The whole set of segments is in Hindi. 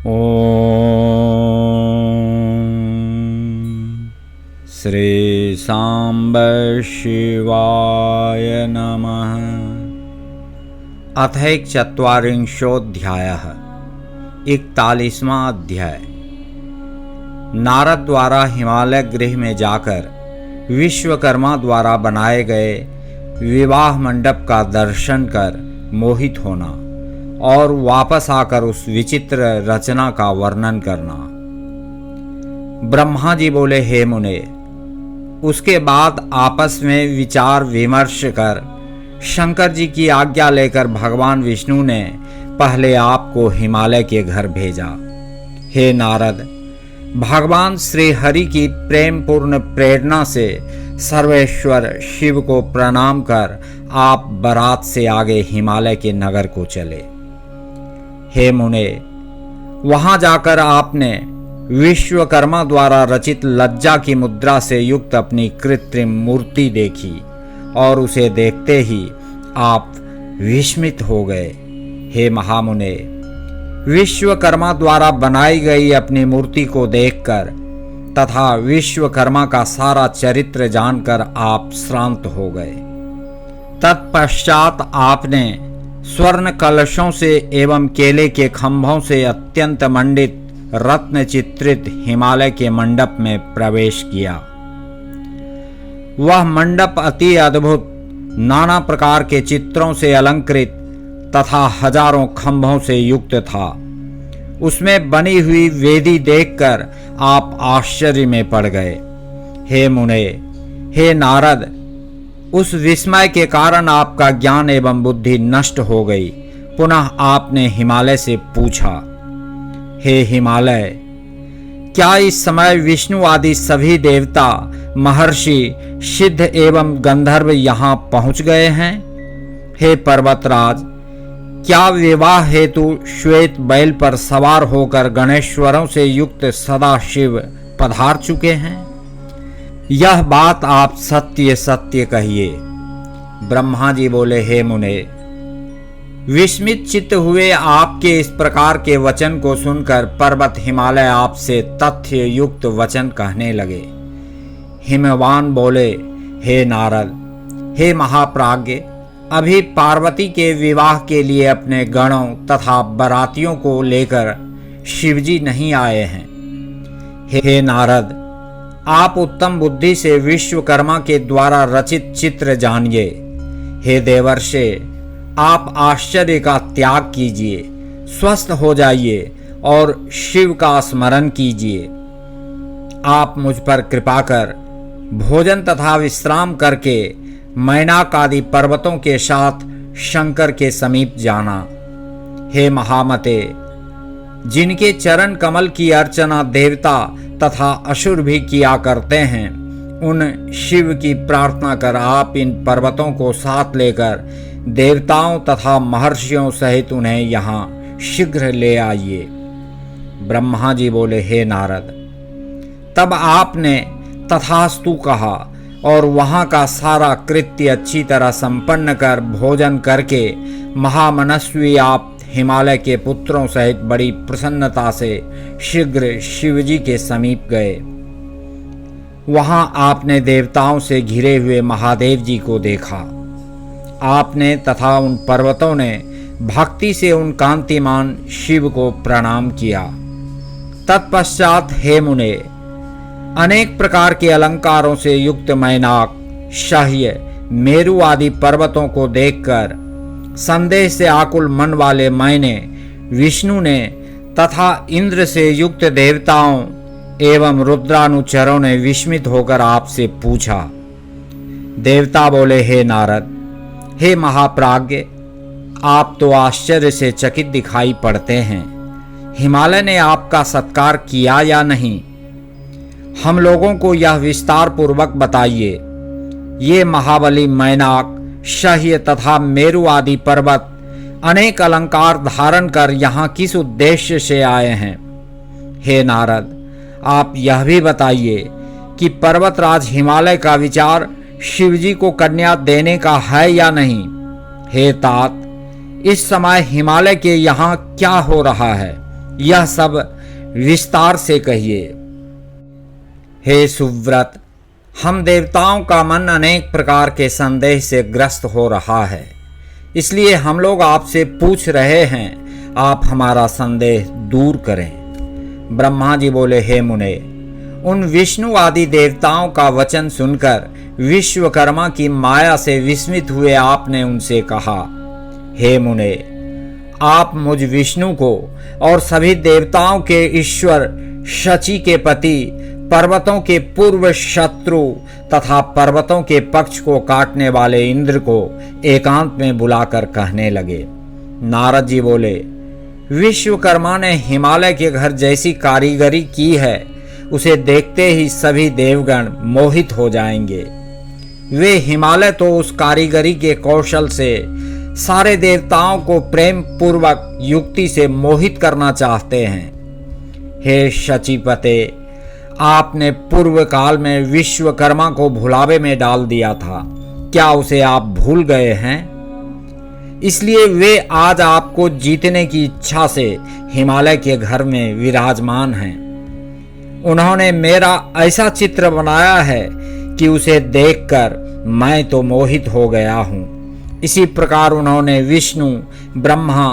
ॐ श्री सांब शिवाय नमः। अथ चत्वारिंशोऽध्यायः। 41वां अध्याय। नारद द्वारा हिमालय गृह में जाकर विश्वकर्मा द्वारा बनाए गए विवाह मंडप का दर्शन कर मोहित होना और वापस आकर उस विचित्र रचना का वर्णन करना। ब्रह्मा जी बोले, हे मुने, उसके बाद आपस में विचार विमर्श कर शंकर जी की आज्ञा लेकर भगवान विष्णु ने पहले आपको हिमालय के घर भेजा। हे नारद, भगवान श्री हरि की प्रेम पूर्ण प्रेरणा से सर्वेश्वर शिव को प्रणाम कर आप बारात से आगे हिमालय के नगर को चले। हे मुने, वहां जाकर आपने विश्वकर्मा द्वारा रचित लज्जा की मुद्रा से युक्त अपनी कृत्रिम मूर्ति देखी और उसे देखते ही आप विस्मित हो गए। हे महामुने, विश्वकर्मा द्वारा बनाई गई अपनी मूर्ति को देखकर तथा विश्वकर्मा का सारा चरित्र जानकर आप श्रांत हो गए। तत्पश्चात आपने स्वर्ण कलशों से एवं केले के खंभों से अत्यंत मंडित रत्न चित्रित हिमालय के मंडप में प्रवेश किया। वह मंडप अति अद्भुत, नाना प्रकार के चित्रों से अलंकृत तथा हजारों खंभों से युक्त था। उसमें बनी हुई वेदी देखकर आप आश्चर्य में पड़ गए। हे मुने, हे नारद, उस विस्मय के कारण आपका ज्ञान एवं बुद्धि नष्ट हो गई। पुनः आपने हिमालय से पूछा, हे हिमालय, क्या इस समय विष्णु आदि सभी देवता, महर्षि, सिद्ध एवं गंधर्व यहाँ पहुँच गए हैं? हे पर्वतराज, क्या विवाह हेतु श्वेत बैल पर सवार होकर गणेश्वरों से युक्त सदाशिव पधार चुके हैं? यह बात आप सत्य सत्य कहिए। ब्रह्मा जी बोले, हे मुने, विस्मित चित्त हुए आपके इस प्रकार के वचन को सुनकर पर्वत हिमालय आपसे तथ्य युक्त वचन कहने लगे। हिमवान बोले, हे नारद, हे महाप्राज्ञ, अभी पार्वती के विवाह के लिए अपने गणों तथा बारातियों को लेकर शिवजी नहीं आए हैं। हे नारद, आप उत्तम बुद्धि से विश्वकर्मा के द्वारा रचित चित्र जानिए। हे देवर्षे, आप आश्चर्य का त्याग कीजिए, स्वस्थ हो जाइए और शिव का स्मरण कीजिए। आप मुझ पर कृपा कर भोजन तथा विश्राम करके मैनाक आदि पर्वतों के साथ शंकर के समीप जाना। हे महामते, जिनके चरण कमल की अर्चना देवता तथा असुर भी किया करते हैं, उन शिव की प्रार्थना कर आप इन पर्वतों को साथ लेकर देवताओं तथा महर्षियों सहित उन्हें यहाँ शीघ्र ले आइए। ब्रह्मा जी बोले, हे नारद, तब आपने तथास्तु कहा और वहाँ का सारा कृत्य अच्छी तरह संपन्न कर भोजन करके महामनस्वी आप हिमालय के पुत्रों सहित बड़ी प्रसन्नता से शीघ्र शिवजी के समीप गए। वहाँ आपने देवताओं से घिरे हुए महादेव जी को देखा। आपने तथा उन पर्वतों ने भक्ति से उन कांतिमान शिव को प्रणाम किया। तत्पश्चात हे मुने, अनेक प्रकार के अलंकारों से युक्त मैनाक, शाह्य, मेरु आदि पर्वतों को देखकर संदेह से आकुल मन वाले मैंने विष्णु ने तथा इंद्र से युक्त देवताओं एवं रुद्रानुचरों ने विस्मित होकर आपसे पूछा। देवता बोले, हे नारद, हे महाप्राज्ञ, आप तो आश्चर्य से चकित दिखाई पड़ते हैं। हिमालय ने आपका सत्कार किया या नहीं? हम लोगों को यह विस्तार पूर्वक बताइए। ये महाबली मैनाक, शाह्य तथा मेरु आदि पर्वत अनेक अलंकार धारण कर यहाँ किस उद्देश्य से आए हैं? हे नारद, आप यह भी बताइए कि पर्वतराज हिमालय का विचार शिवजी को कन्या देने का है या नहीं? हे तात, इस समय हिमालय के यहाँ क्या हो रहा है, यह सब विस्तार से कहिए। हे सुव्रत, हम देवताओं का मन अनेक प्रकार के संदेह से ग्रस्त हो रहा है, इसलिए हम लोग आपसे पूछ रहे हैं, आप हमारा संदेह दूर करें। ब्रह्मा जी बोले, हे मुने, उन विष्णु आदि देवताओं का वचन सुनकर विश्वकर्मा की माया से विस्मित हुए आपने उनसे कहा, हे मुने, आप मुझ विष्णु को और सभी देवताओं के ईश्वर शची के पति, पर्वतों के पूर्व शत्रु तथा पर्वतों के पक्ष को काटने वाले इंद्र को एकांत में बुलाकर कहने लगे। नारद जी बोले, विश्वकर्मा ने हिमालय के घर जैसी कारीगरी की है, उसे देखते ही सभी देवगण मोहित हो जाएंगे। वे हिमालय तो उस कारीगरी के कौशल से सारे देवताओं को प्रेम पूर्वक युक्ति से मोहित करना चाहते हैं। हे शचीपते, आपने पूर्व काल में विश्वकर्मा को भुलावे में डाल दिया था, क्या उसे आप भूल गए हैं? इसलिए वे आज आपको जीतने की इच्छा से हिमालय के घर में विराजमान हैं। उन्होंने मेरा ऐसा चित्र बनाया है कि उसे देखकर मैं तो मोहित हो गया हूँ। इसी प्रकार उन्होंने विष्णु, ब्रह्मा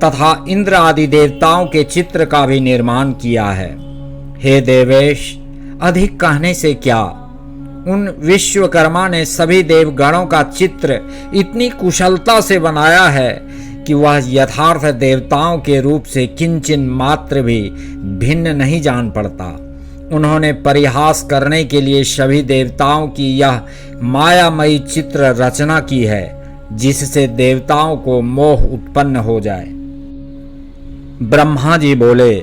तथा इंद्र आदि देवताओं के चित्र का भी निर्माण किया है। हे देवेश, अधिक कहने से क्या, उन विश्वकर्मा ने सभी देवगणों का चित्र इतनी कुशलता से बनाया है कि वह यथार्थ देवताओं के रूप से किंचिन मात्र भी भिन्न नहीं जान पड़ता। उन्होंने परिहास करने के लिए सभी देवताओं की यह मायामयी चित्र रचना की है, जिससे देवताओं को मोह उत्पन्न हो जाए। ब्रह्मा जी बोले,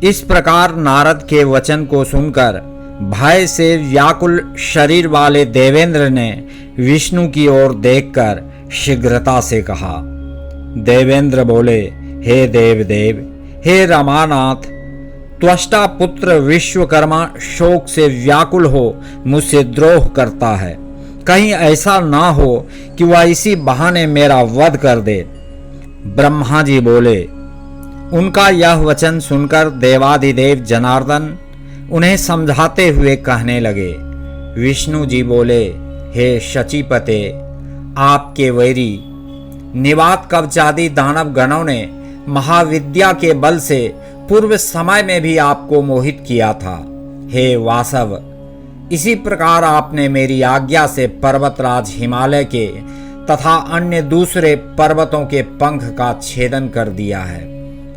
इस प्रकार नारद के वचन को सुनकर भय से व्याकुल शरीर वाले देवेंद्र ने विष्णु की ओर देखकर शीघ्रता से कहा। देवेंद्र बोले, हे देवदेव, हे रमानाथ, त्वष्टा पुत्र विश्वकर्मा शोक से व्याकुल हो मुझसे द्रोह करता है। कहीं ऐसा ना हो कि वह इसी बहाने मेरा वध कर दे। ब्रह्मा जी बोले, उनका यह वचन सुनकर देवाधिदेव जनार्दन उन्हें समझाते हुए कहने लगे। विष्णु जी बोले, हे शचीपते, आपके वैरी निवात कवचादि दानव गणों ने महाविद्या के बल से पूर्व समय में भी आपको मोहित किया था। हे वासव, इसी प्रकार आपने मेरी आज्ञा से पर्वतराज हिमालय के तथा अन्य दूसरे पर्वतों के पंख का छेदन कर दिया है।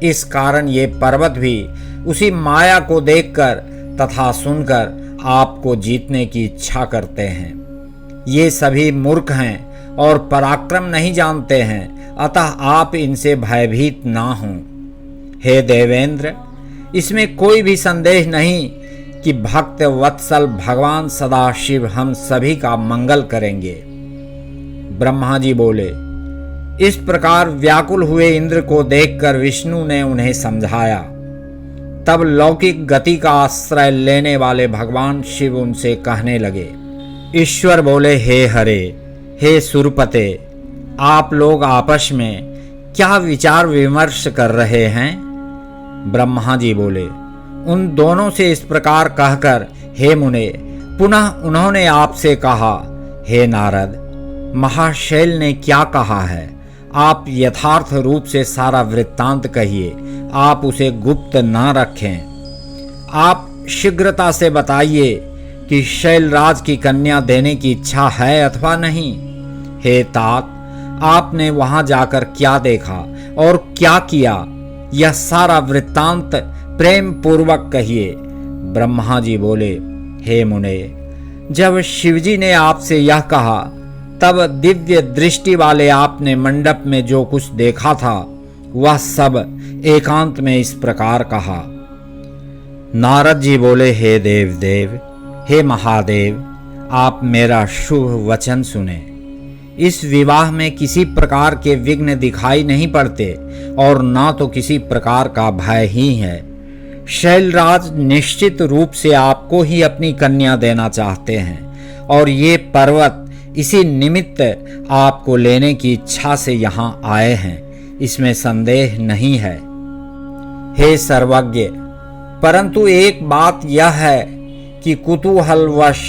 इस कारण ये पर्वत भी उसी माया को देखकर तथा सुनकर आपको जीतने की इच्छा करते हैं। ये सभी मूर्ख हैं और पराक्रम नहीं जानते हैं, अतः आप इनसे भयभीत ना हों। हे देवेंद्र, इसमें कोई भी संदेह नहीं कि भक्त वत्सल भगवान सदाशिव हम सभी का मंगल करेंगे। ब्रह्मा जी बोले, इस प्रकार व्याकुल हुए इंद्र को देखकर विष्णु ने उन्हें समझाया। तब लौकिक गति का आश्रय लेने वाले भगवान शिव उनसे कहने लगे। ईश्वर बोले, हे हरे, हे सुरपते, आप लोग आपस में क्या विचार विमर्श कर रहे हैं? ब्रह्मा जी बोले, उन दोनों से इस प्रकार कहकर, हे मुने, पुनः उन्होंने आपसे कहा, हे नारद, महाशैल ने क्या कहा है? आप यथार्थ रूप से सारा वृत्तांत कहिए, आप उसे गुप्त ना रखें। आप शीघ्रता से बताइए कि शैलराज की कन्या देने की इच्छा है अथवा नहीं। हे तात, आपने वहां जाकर क्या देखा और क्या किया, यह सारा वृत्तांत प्रेम पूर्वक कहिए। ब्रह्मा जी बोले, हे मुने, जब शिवजी ने आपसे यह कहा तब दिव्य दृष्टि वाले आपने मंडप में जो कुछ देखा था वह सब एकांत में इस प्रकार कहा। नारद जी बोले, हे देवदेव, हे महादेव, आप मेरा शुभ वचन सुने। इस विवाह में किसी प्रकार के विघ्न दिखाई नहीं पड़ते और ना तो किसी प्रकार का भय ही है। शैलराज निश्चित रूप से आपको ही अपनी कन्या देना चाहते हैं और ये पर्वत इसी निमित्त आपको लेने की इच्छा से यहाँ आए हैं, इसमें संदेह नहीं है। हे सर्वज्ञ, परंतु एक बात यह है कि कुतूहलवश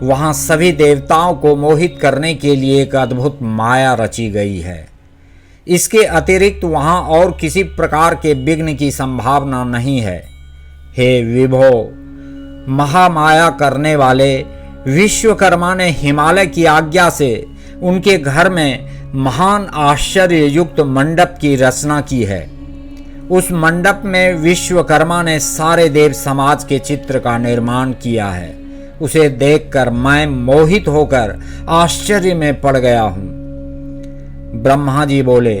वहां सभी देवताओं को मोहित करने के लिए एक अद्भुत माया रची गई है। इसके अतिरिक्त वहां और किसी प्रकार के विघ्न की संभावना नहीं है। हे विभो, महामाया करने वाले विश्वकर्मा ने हिमालय की आज्ञा से उनके घर में महान आश्चर्य युक्त मंडप की रचना की है। उस मंडप में विश्वकर्मा ने सारे देव समाज के चित्र का निर्माण किया है। उसे देखकर मैं मोहित होकर आश्चर्य में पड़ गया हूं। ब्रह्मा जी बोले,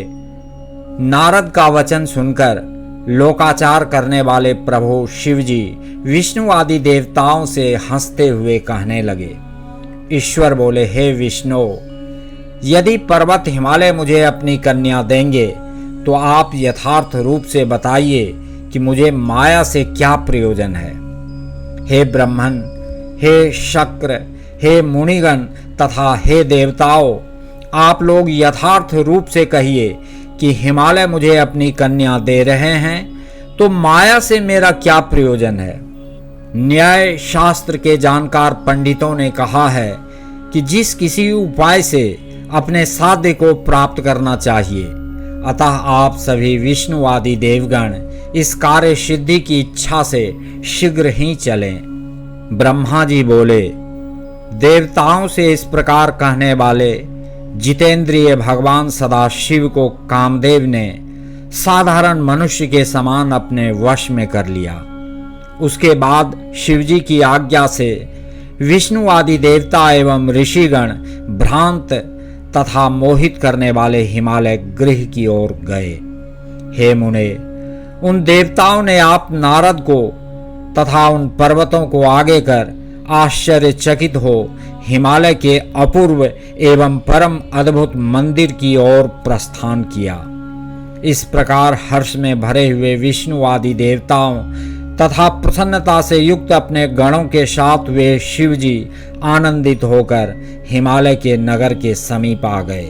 नारद का वचन सुनकर लोकाचार करने वाले प्रभु शिव जी विष्णु आदि देवताओं से हंसते हुए कहने लगे। ईश्वर बोले, हे विष्णु, यदि पर्वत हिमालय मुझे अपनी कन्या देंगे तो आप यथार्थ रूप से बताइए कि मुझे माया से क्या प्रयोजन है। हे ब्रह्मन, हे शक्र, हे मुनिगण तथा हे देवताओं, आप लोग यथार्थ रूप से कहिए कि हिमालय मुझे अपनी कन्या दे रहे हैं तो माया से मेरा क्या प्रयोजन है। न्याय शास्त्र के जानकार पंडितों ने कहा है कि जिस किसी उपाय से अपने साध्य को प्राप्त करना चाहिए, अतः आप सभी विष्णु आदि देवगण इस कार्य सिद्धि की इच्छा से शीघ्र ही चलें। ब्रह्मा जी बोले, देवताओं से इस प्रकार कहने वाले जितेंद्रिय भगवान सदाशिव को कामदेव ने साधारण मनुष्य के समान अपने वश में कर लिया। उसके बाद शिवजी की आज्ञा से विष्णु आदि देवता एवं ऋषिगण भ्रांत तथा मोहित करने वाले हिमालय गृह की ओर गए। हे मुने, उन देवताओं ने आप नारद को तथा उन पर्वतों को आगे कर आश्चर्यचकित हो हिमालय के अपूर्व एवं परम अद्भुत मंदिर की ओर प्रस्थान किया। इस प्रकार हर्ष में भरे हुए विष्णु आदि देवताओं तथा प्रसन्नता से युक्त अपने गणों के साथ वे शिवजी आनंदित होकर हिमालय के नगर के समीप आ गए।